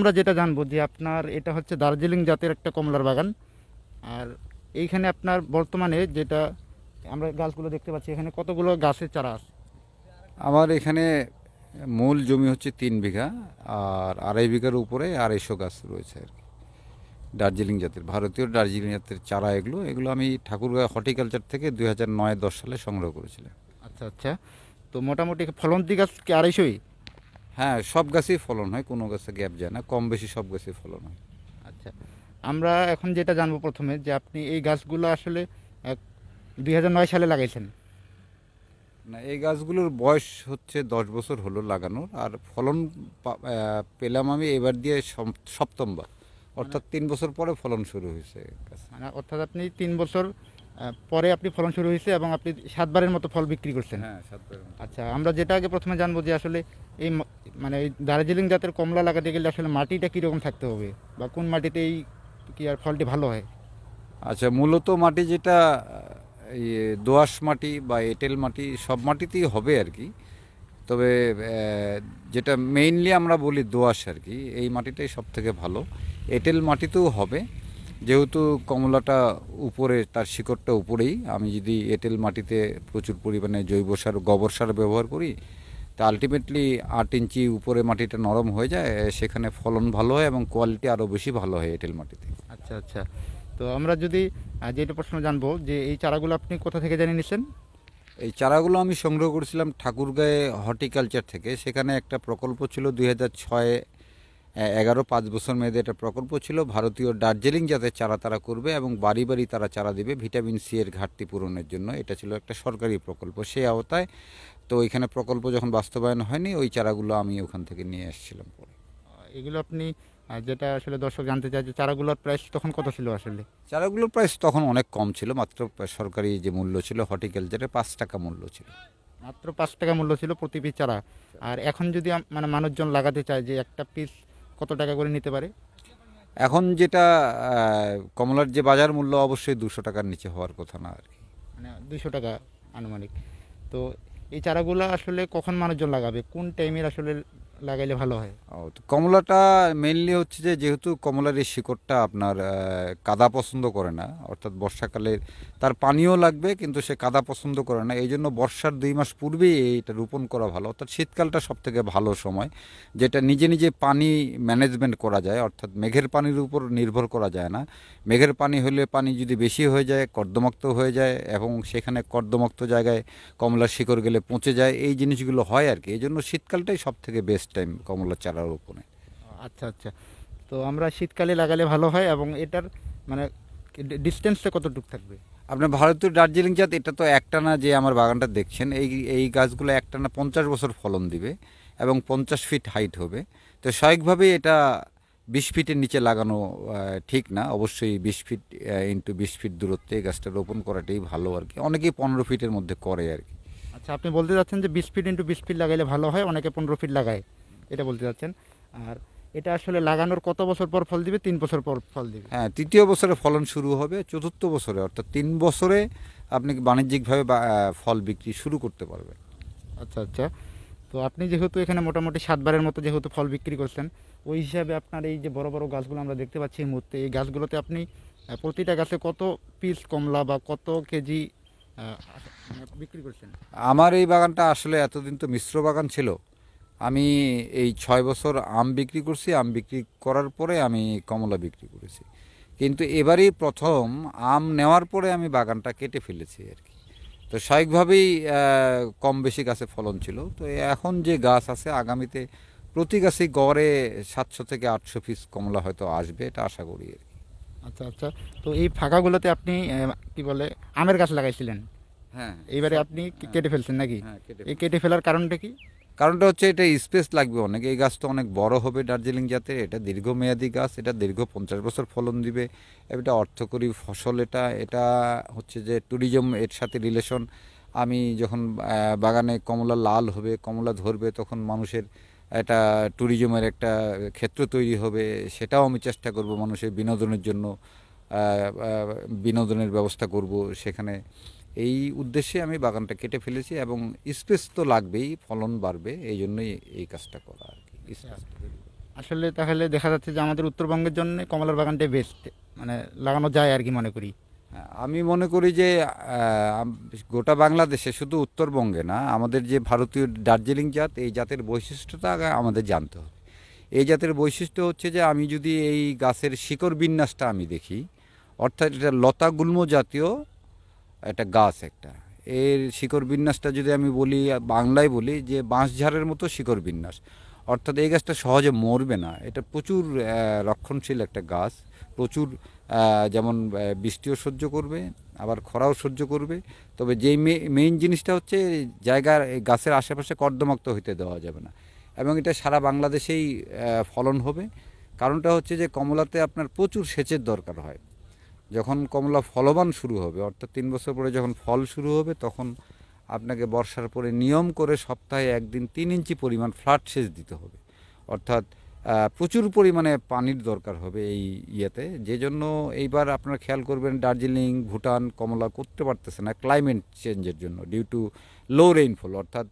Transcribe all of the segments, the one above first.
আমরা যেটা জানবো যে আপনার এটা হচ্ছে দার্জিলিং জাতের একটা কমলার বাগান। আর এইখানে আপনার বর্তমানে যেটা আমরা গাছগুলো দেখতে পাচ্ছি, এখানে কতগুলো গাছের চারা আছে? আমার এখানে মূল জমি হচ্ছে 3 বিঘা, আর 2.5 বিঘার উপরে 250 গাছ রয়েছে আর কি। দার্জিলিং জাতের, ভারতীয় দার্জিলিং জাতের চারা এগুলো এগুলো আমি ঠাকুরগাঁও হর্টিকালচার থেকে 2009-10 সালে সংগ্রহ করেছিলাম। আচ্ছা আচ্ছা। তো মোটামুটি ফলন্তি গাছ কি 250? হ্যাঁ, সব গাছেই ফলন হয়, কোনো গাছে গ্যাপ যায় না, কম বেশি সব গাছেই ফলন হয়। আচ্ছা, আমরা এখন যেটা জানবো প্রথমে যে আপনি এই গাছগুলো আসলে 2009 সালে লাগাইছেন। না, এই গাছগুলোর বয়স হচ্ছে 10 বছর হলো লাগানোর, আর ফলন পেলাম আমি এবার দিয়ে সপ্তমবার, মানে অর্থাৎ 3 বছর পরে ফলন শুরু হয়েছে গাছ। মানে অর্থাৎ আপনি 3 বছর পরে আপনি ফলন শুরু হয়েছে এবং আপনি 7বারের মতো ফল বিক্রি করছেন। হ্যাঁ, 7 বার। আচ্ছা, আমরা যেটা আগে প্রথমে জানবো যে আসলে এই মানে এই দার্জিলিং জাতের কমলা লাগাতে গেলে আসলে মাটিটা কীরকম থাকতে হবে, বা কোন মাটিতে এই কি আর ফলটি ভালো হয়? আচ্ছা, মূলত মাটি যেটা এই দোআঁশ মাটি বা এঁটেল মাটি সব মাটিতেই হবে আর কি। তবে যেটা মেইনলি আমরা বলি দোআঁশ আর কি, এই মাটিটাই সব থেকে ভালো। এঁটেল মাটিতেও হবে, যেহেতু কমলাটা উপরে, তার শিকড়টা উপরেই। আমি যদি এঁটেল মাটিতে প্রচুর পরিমাণে জৈব সার, গোবর সার ব্যবহার করি, তা আলটিমেটলি 8 ইঞ্চি উপরে মাটিটা নরম হয়ে যায়, সেখানে ফলন ভালো হয় এবং কোয়ালিটি আরও বেশি ভালো হয় এঁটেল মাটিতে। আচ্ছা আচ্ছা। তো আমরা যদি যেটা প্রশ্ন জানবো যে এই চারাগুলো আপনি কোথা থেকে জানিয়ে নিছেন? এই চারাগুলো আমি সংগ্রহ করেছিলাম ঠাকুরগাঁয়ে হর্টিকালচার থেকে। সেখানে একটা প্রকল্প ছিল 2006 11 5 বছর মেয়াদে একটা প্রকল্প ছিল, ভারতীয় দার্জিলিং জাতের চারা তারা করবে এবং বাড়ি বাড়ি তারা চারা দেবে ভিটামিন সি এর ঘাটতি পূরণের জন্য। এটা ছিল একটা সরকারি প্রকল্প, সেই আওতায়। তো ওইখানে প্রকল্প যখন বাস্তবায়ন হয়নি, ওই চারাগুলো আমি ওখান থেকে নিয়ে এসেছিলাম পরে। এগুলো আপনি যেটা আসলে দর্শক জানতে চায় যে চারাগুলোর প্রাইস তখন কত ছিল আসলে? চারাগুলোর প্রাইস তখন অনেক কম ছিল, মাত্র সরকারি যে মূল্য ছিল হর্টিকালচারে 5 টাকা মূল্য ছিল। মাত্র 5 টাকা মূল্য ছিল প্রতি পিস চারা। আর এখন যদি মানে মানুষজন লাগাতে চায় যে একটা পিস কত টাকা করে নিতে পারে? এখন যেটা কমলার যে বাজার মূল্য, অবশ্যই 200 টাকার নিচে হওয়ার কথা না আর কি। মানে 200 টাকা আনুমানিক। তো এই চারাগুলো আসলে কখন মানুষজন লাগাবে, কোন টাইমের আসলে লাগাইলে ভালো হয়? তো কমলাটা মেইনলি হচ্ছে যে, যেহেতু কমলার এই শিকড়টা আপনার কাদা পছন্দ করে না, অর্থাৎ বর্ষাকালে তার পানিও লাগবে কিন্তু সে কাদা পছন্দ করে না, এই জন্য বর্ষার 2 মাস পূর্বেই এইটা রোপণ করা ভালো। অর্থাৎ শীতকালটা সব থেকে ভালো সময়, যেটা নিজে নিজে পানি ম্যানেজমেন্ট করা যায়, অর্থাৎ মেঘের পানির উপর নির্ভর করা যায় না। মেঘের পানি হলে পানি যদি বেশি হয়ে যায়, কর্দমাক্ত হয়ে যায়, এবং সেখানে কর্দমাক্ত জায়গায় কমলার শিকড় গেলে পচে যায়, এই জিনিসগুলো হয় আর কি। এই জন্য শীতকালটাই সব থেকে বেস্ট টাইম কমলার চারা রোপণে। আচ্ছা আচ্ছা। তো আমরা শীতকালে লাগালে ভালো হয় এবং এটার মানে ডিস্টেন্সটা কতটুকু থাকবে? আপনার ভারতীয় দার্জিলিং জাত, এটা তো একটানা যে আমার বাগানটা দেখছেন, এই এই গাছগুলো একটানা 50 বছর ফলন দিবে এবং 50 ফিট হাইট হবে। তো স্বাভাবিকভাবেই এটা 20 ফিটের নিচে লাগানো ঠিক না। অবশ্যই 20 ফিট ইন্টু 20 ফিট দূরত্বে এই গাছটা রোপণ করাটাই ভালো আর কি। অনেকেই 15 ফিটের মধ্যে করে আর কি। আচ্ছা, আপনি বলতে চাচ্ছেন যে 20 ফিট ইন্টু 20 ফিট লাগাইলে ভালো হয়, অনেকে 15 ফিট লাগায়, এটা বলতে চাচ্ছেন? আর এটা আসলে লাগানোর কত বছর পর ফল দিবে? 3 বছর পর ফল দিবে? হ্যাঁ, তৃতীয় বছরে ফলন শুরু হবে, চতুর্থ বছরে অর্থাৎ 3 বছরে আপনি বাণিজ্যিকভাবে ফল বিক্রি শুরু করতে পারবেন। আচ্ছা আচ্ছা। তো আপনি যেহেতু এখানে মোটামুটি 7বারের মতো যেহেতু ফল বিক্রি করছেন, ওই হিসাবে আপনার এই যে বড় বড় গাছগুলো আমরা দেখতে পাচ্ছি এই মুহূর্তে, এই গাছগুলোতে আপনি প্রতিটা গাছে কত পিস কমলা বা কত কেজি বিক্রি করছেন? আমার এই বাগানটা আসলে এতদিন তো মিশ্র বাগান ছিল। আমি এই 6 বছর আম বিক্রি করছি, আম বিক্রি করার পরে আমি কমলা বিক্রি করেছি। কিন্তু এবারই প্রথম আম নেওয়ার পরে আমি বাগানটা কেটে ফেলেছি আর কি। তো স্বাভাবিকভাবেই কম বেশি গাছে ফলন ছিল। তো এখন যে গাছ আছে, আগামীতে প্রতি গাছেই গড়ে 700 থেকে 800 পিস কমলা হয়তো আসবে, এটা আশা করি আর কি। আচ্ছা আচ্ছা। তো এই ফাঁকাগুলোতে আপনি কি বলে আমের গাছ লাগাইছিলেন, হ্যাঁ, এইবারে সব। আপনি হ্যাঁ, কেটে ফেলছেন নাকি? হ্যাঁ, কেটে এই ফেলেছি। কেটে ফেলার কারণটা কি? কারণটা হচ্ছে, এটা স্পেস লাগবে অনেক, এই গাছটা অনেক বড় হবে দার্জিলিং জাতের, এটা দীর্ঘমেয়াদী গাছ, এটা দীর্ঘ 50 বছর ফলন দিবে। এটা অর্থকরী ফসল, এটা এটা হচ্ছে যে ট্যুরিজম এর সাথে রিলেশন। আমি যখন বাগানে কমলা লাল হবে, কমলা ধরবে, তখন মানুষের একটা ট্যুরিজমের একটা ক্ষেত্র তৈরি হবে, সেটাও আমি চেষ্টা করব মানুষের বিনোদনের জন্য, বিনোদনের ব্যবস্থা করব সেখানে। এই উদ্দেশ্যে আমি বাগানটা কেটে ফেলেছি, এবং স্পেস তো লাগবেই, ফলন বাড়বে, এই জন্যই এই কাজটা করা আর কি, আচ্ছা স্পেস। আসলে তাহলে দেখা যাচ্ছে যে আমাদের উত্তরবঙ্গের জন্য কমলার বাগানটাই বেস্ট, মানে লাগানো যায় আর কি মনে করি। আমি মনে করি যে গোটা বাংলাদেশে শুধু উত্তরবঙ্গে না, আমাদের যে ভারতীয় দার্জিলিং জাত, এই জাতের বৈশিষ্ট্যটা আগে আমাদের জানতে হবে। এই জাতের বৈশিষ্ট্য হচ্ছে যে আমি যদি এই গাছের শিকড় বিন্যাসটা আমি দেখি, অর্থাৎ এটা লতা গুল্ম জাতীয় একটা গাছ একটা, এর শিকড় বিন্যাসটা যদি আমি বলি, বাংলায় বলি যে বাঁশঝাড়ের মতো শিকড় বিন্যাস, অর্থাৎ এই গাছটা সহজে মরবে না। এটা প্রচুর রক্ষণশীল একটা গাছ, প্রচুর যেমন বৃষ্টিও সহ্য করবে, আবার খরাও সহ্য করবে। তবে যেই মেইন জিনিসটা হচ্ছে জায়গার এই গাছের আশেপাশে কর্দমাক্ত হইতে দেওয়া যাবে না, এবং এটা সারা বাংলাদেশেই ফলন হবে। কারণটা হচ্ছে যে কমলাতে আপনার প্রচুর সেচের দরকার হয়। যখন কমলা ফলবান শুরু হবে, অর্থাৎ 3 বছর পরে যখন ফল শুরু হবে, তখন আপনাকে বর্ষার পরে নিয়ম করে সপ্তাহে একদিন 3 ইঞ্চি পরিমাণ ফ্ল্যাট সেচ দিতে হবে। অর্থাৎ প্রচুর পরিমাণে পানির দরকার হবে এই ইয়েতে। যে জন্য এইবার আপনারা খেয়াল করবেন দার্জিলিং, ভুটান কমলা করতে পারতেছে না ক্লাইমেট চেঞ্জের জন্য, ডিউ টু লো রেইনফল, অর্থাৎ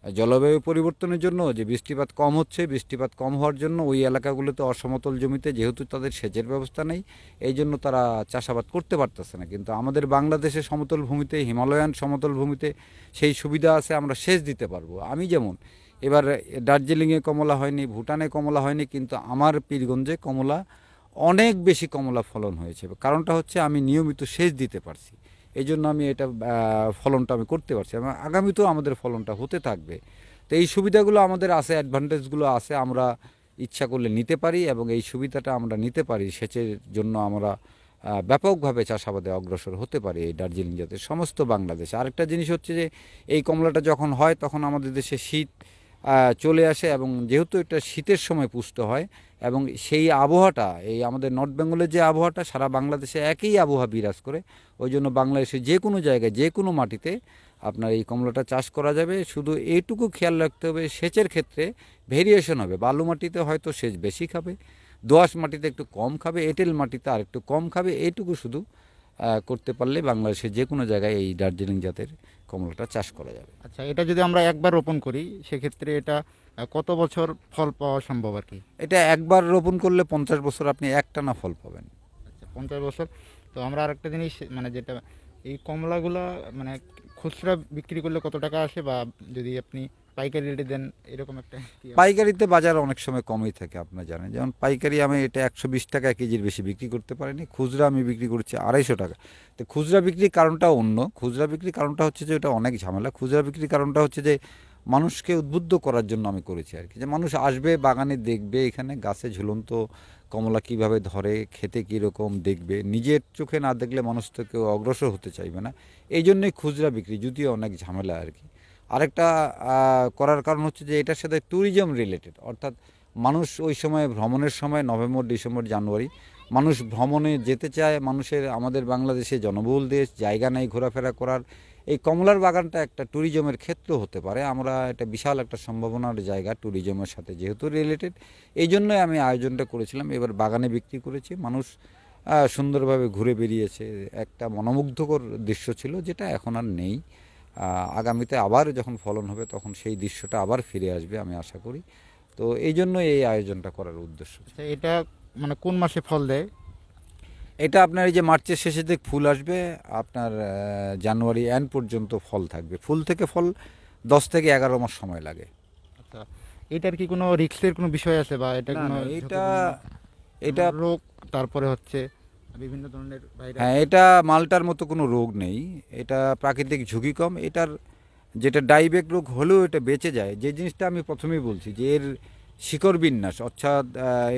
জলবায়ু পরিবর্তনের জন্য যে বৃষ্টিপাত কম হচ্ছে, বৃষ্টিপাত কম হওয়ার জন্য ওই এলাকাগুলোতে অসমতল জমিতে যেহেতু তাদের সেচের ব্যবস্থা নেই, এই জন্য তারা চাষাবাদ করতে পারতেছে না। কিন্তু আমাদের বাংলাদেশের সমতল ভূমিতে, হিমালয়ান সমতল ভূমিতে সেই সুবিধা আছে, আমরা সেচ দিতে পারবো। আমি যেমন এবার দার্জিলিংয়ে কমলা হয়নি, ভুটানে কমলা হয়নি, কিন্তু আমার পীরগঞ্জে কমলা অনেক বেশি কমলা ফলন হয়েছে। কারণটা হচ্ছে আমি নিয়মিত সেচ দিতে পারছি, এই জন্য আমি এটা ফলনটা আমি করতে পারছি, এবং আগামীতেও আমাদের ফলনটা হতে থাকবে। তো এই সুবিধাগুলো আমাদের আছে, অ্যাডভান্টেজগুলো আছে, আমরা ইচ্ছা করলে নিতে পারি, এবং এই সুবিধাটা আমরা নিতে পারি। সেচের জন্য আমরা ব্যাপকভাবে চাষাবাদে অগ্রসর হতে পারি এই দার্জিলিং জাতের সমস্ত বাংলাদেশে। আরেকটা জিনিস হচ্ছে যে এই কমলাটা যখন হয় তখন আমাদের দেশে শীত চলে আসে, এবং যেহেতু এটা শীতের সময় পুষ্ট হয়, এবং সেই আবহাওয়াটা, এই আমাদের নর্থ বেঙ্গলের যে আবহাওয়াটা সারা বাংলাদেশে একই আবহাওয়া বিরাজ করে, ওই জন্য বাংলাদেশে যে কোনো জায়গায় যে কোনো মাটিতে আপনার এই কমলাটা চাষ করা যাবে। শুধু এইটুকু খেয়াল রাখতে হবে, সেচের ক্ষেত্রে ভেরিয়েশন হবে। বালু মাটিতে হয়তো সেচ বেশি খাবে, দোআঁশ মাটিতে একটু কম খাবে, এঁটেল মাটিতে আর একটু কম খাবে। এইটুকু শুধু করতে পারলে বাংলাদেশের যে কোনো জায়গায় এই দার্জিলিং জাতের কমলাটা চাষ করা যাবে। আচ্ছা, এটা যদি আমরা একবার রোপণ করি সেক্ষেত্রে এটা কত বছর ফল পাওয়া সম্ভব আর কি? এটা একবার রোপণ করলে 50 বছর আপনি একটানা ফল পাবেন। আচ্ছা, 50 বছর। তো আমরা আরেকটা জিনিস, মানে যেটা এই কমলাগুলা মানে খুচরা বিক্রি করলে কত টাকা আসে, বা যদি আপনি পাইকারি রেটে দেন এরকম একটা কি পাইকারিতে বাজার অনেক সময় কমই থাকে, আপনারা জানেন। যেমন পাইকারি আমি এটা 120 টাকা কেজির বেশি বিক্রি করতে পারিনি, খুচরা আমি বিক্রি করছি 250 টাকা। তো খুচরা বিক্রির কারণটা অন্য, খুচরা বিক্রির কারণটা হচ্ছে যে ওটা অনেক ঝামেলা। খুচরা বিক্রির কারণটা হচ্ছে যে মানুষকে উদ্বুদ্ধ করার জন্য আমি করেছি আর কি, যে মানুষ আসবে বাগানে, দেখবে এখানে গাছে ঝুলন্ত কমলা কিভাবে ধরে, খেতে কীরকম দেখবে, নিজের চোখে না দেখলে মানুষ তো কেউ অগ্রসর হতে চাইবে না। এই জন্যই খুচরা বিক্রি, যদিও অনেক ঝামেলা আর কি। আরেকটা করার কারণ হচ্ছে যে এটার সাথে ট্যুরিজম রিলেটেড, অর্থাৎ মানুষ ওই সময় ভ্রমণের সময় নভেম্বর, ডিসেম্বর, জানুয়ারি মানুষ ভ্রমণে যেতে চায়। মানুষের, আমাদের বাংলাদেশে জনবহুল দেশ, জায়গা নেই ঘোরাফেরা করার, এই কমলার বাগানটা একটা ট্যুরিজমের ক্ষেত্র হতে পারে। আমরা এটা বিশাল একটা সম্ভাবনার জায়গা, ট্যুরিজমের সাথে যেহেতু রিলেটেড, এই জন্যই আমি আয়োজনটা করেছিলাম। এবার বাগানে বিক্রি করেছি, মানুষ সুন্দরভাবে ঘুরে বেরিয়েছে, একটা মনোমুগ্ধকর দৃশ্য ছিল, যেটা এখন আর নেই। আগামীতে আবার যখন ফলন হবে তখন সেই দৃশ্যটা আবার ফিরে আসবে আমি আশা করি। তো এই জন্য এই আয়োজনটা করার উদ্দেশ্য। আচ্ছা, এটা মানে কোন মাসে ফল দেয়? এটা আপনার এই যে মার্চের শেষের দিকে ফুল আসবে, আপনার জানুয়ারি এন্ড পর্যন্ত ফল থাকবে। ফুল থেকে ফল 10 থেকে 11 মাস সময় লাগে। আচ্ছা, এটার কি কোনো রিস্কের কোনো বিষয় আছে, বা এটা কোনো এটা এটা এটা রোগ, তারপরে হচ্ছে বিভিন্ন ধরনের ভাইরাস? হ্যাঁ, এটা মালটার মতো কোনো রোগ নেই, এটা প্রাকৃতিক ঝুঁকি কম। এটার যেটা ডাইব্যাক রোগ হলেও এটা বেঁচে যায়। যে জিনিসটা আমি প্রথমেই বলছি যে এর শিকড় বিন্যাস, অর্থাৎ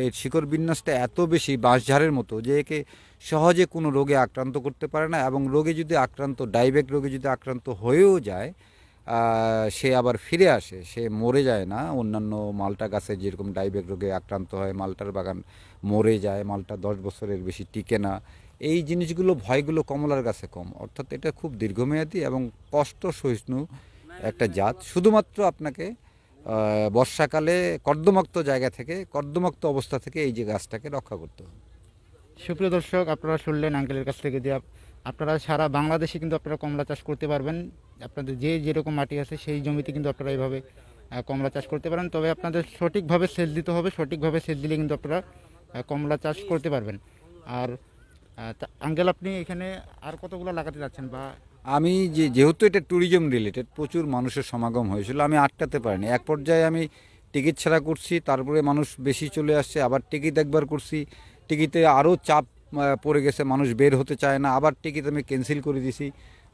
এর শিকড় বিন্যাসটা এত বেশি বাঁশঝাড়ের মতো যে একে সহজে কোনো রোগে আক্রান্ত করতে পারে না, এবং রোগে যদি আক্রান্ত, ডাইব্যাক রোগে যদি আক্রান্ত হয়েও যায়, সে আবার ফিরে আসে, সে মরে যায় না। অন্যান্য মালটা গাছে যেরকম ডাইব্যাক রোগে আক্রান্ত হয়, মালটার বাগান মরে যায়, মালটা 10 বছরের বেশি টিকে না, এই জিনিসগুলো, ভয়গুলো কমলার গাছে কম। অর্থাৎ এটা খুব দীর্ঘমেয়াদী এবং কষ্ট সহিষ্ণু একটা জাত। শুধুমাত্র আপনাকে বর্ষাকালে কর্দমাক্ত জায়গা থেকে, কর্দমাক্ত অবস্থা থেকে এই যে গাছটাকে রক্ষা করতে হবে। সুপ্রিয় দর্শক, আপনারা শুনলেন আঙ্কেলের কাছ থেকে যে আপনারা সারা বাংলাদেশে কিন্তু আপনারা কমলা চাষ করতে পারবেন। আপনাদের যে যেরকম মাটি আছে সেই জমিতে কিন্তু আপনারা এইভাবে কমলা চাষ করতে পারেন। তবে আপনাদের সঠিকভাবে সেচ দিতে হবে, সঠিকভাবে সেচ দিলে কিন্তু আপনারা কমলা চাষ করতে পারবেন। আর আঙ্কেল, আপনি এখানে আর কতগুলো লাগাতে যাচ্ছেন বা আমি যেহেতু এটা ট্যুরিজম রিলেটেড, প্রচুর মানুষের সমাগম হয়েছিল, আমি আটকাতে পারিনি। এক পর্যায়ে আমি টিকিট ছাড়া করছি, তারপরে মানুষ বেশি চলে আসছে, আবার টিকিট একবার করছি, টিকিটে আরও চাপ পড়ে গেছে, মানুষ বের হতে চায় না, আবার টিকিট আমি ক্যান্সেল করে দিছি।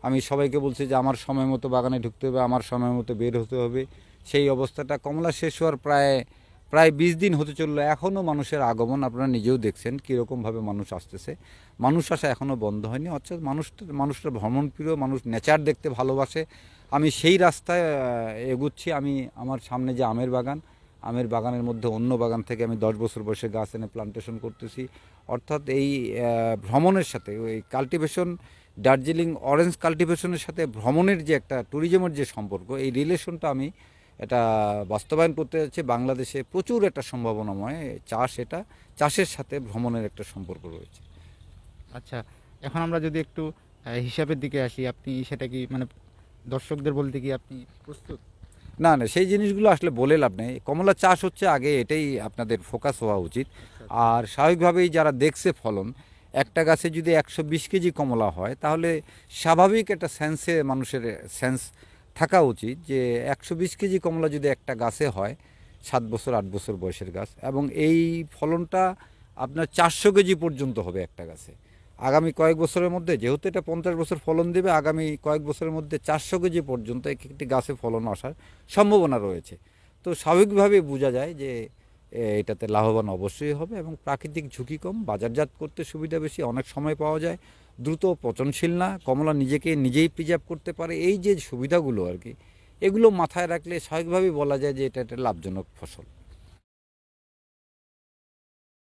আমি সবাইকে বলছি যে আমার সময় মতো বাগানে ঢুকতে হবে, আমার সময় মতো বের হতে হবে। সেই অবস্থাটা কমলা শেষ হওয়ার প্রায় প্রায় 20 দিন হতে চললো, এখনও মানুষের আগমন আপনারা নিজেও দেখছেন কীরকমভাবে মানুষ আসতেছে। মানুষ আসা এখনও বন্ধ হয়নি, অর্থাৎ মানুষটা ভ্রমণপ্রিয় মানুষ, নেচার দেখতে ভালোবাসে। আমি সেই রাস্তায় এগুচ্ছি। আমি আমার সামনে যে আমের বাগানের মধ্যে অন্য বাগান থেকে আমি 10 বছর বয়সে গাছ এনে প্লান্টেশন করতেছি। অর্থাৎ এই ভ্রমণের সাথে ওই কাল্টিভেশন, দার্জিলিং অরেঞ্জ কাল্টিভেশনের সাথে ভ্রমণের যে একটা ট্যুরিজমের যে সম্পর্ক, এই রিলেশনটা আমি এটা বাস্তবায়ন করতে যাচ্ছি। বাংলাদেশে প্রচুর একটা সম্ভাবনাময় চাষ, এটা চাষের সাথে ভ্রমণের একটা সম্পর্ক রয়েছে। আচ্ছা, এখন আমরা যদি একটু হিসাবের দিকে আসি, আপনি সেটা কি মানে দর্শকদের বলতে কি আপনি প্রস্তুত? না না, সেই জিনিসগুলো আসলে বলে লাভ নেই। কমলা চাষ হচ্ছে আগে, এটাই আপনাদের ফোকাস হওয়া উচিত। আর স্বাভাবিকভাবেই যারা দেখছে ফলন, একটা গাছে যদি 120 কেজি কমলা হয়, তাহলে স্বাভাবিক একটা সেন্সে মানুষের সেন্স থাকা উচিত যে 120 কেজি কমলা যদি একটা গাছে হয়, 7 বছর 8 বছর বয়সের গাছ, এবং এই ফলনটা আপনার 400 কেজি পর্যন্ত হবে একটা গাছে। আগামী কয়েক বছরের মধ্যে, যেহেতু এটা 50 বছর ফলন দেবে, আগামী কয়েক বছরের মধ্যে 400 কেজি পর্যন্ত একটি গাছে ফলন আসার সম্ভাবনা রয়েছে। তো স্বাভাবিকভাবেই বোঝা যায় যে এটাতে লাভবান অবশ্যই হবে, এবং প্রাকৃতিক ঝুঁকি কম, বাজারজাত করতে সুবিধা বেশি, অনেক সময় পাওয়া যায়, দ্রুত পচনশীল না, কমলা নিজেকে নিজেই প্রিজার্ভ করতে পারে। এই যে সুবিধাগুলো আর কি, এগুলো মাথায় রাখলে স্বাভাবিকভাবেই বলা যায় যে এটা একটা লাভজনক ফসল।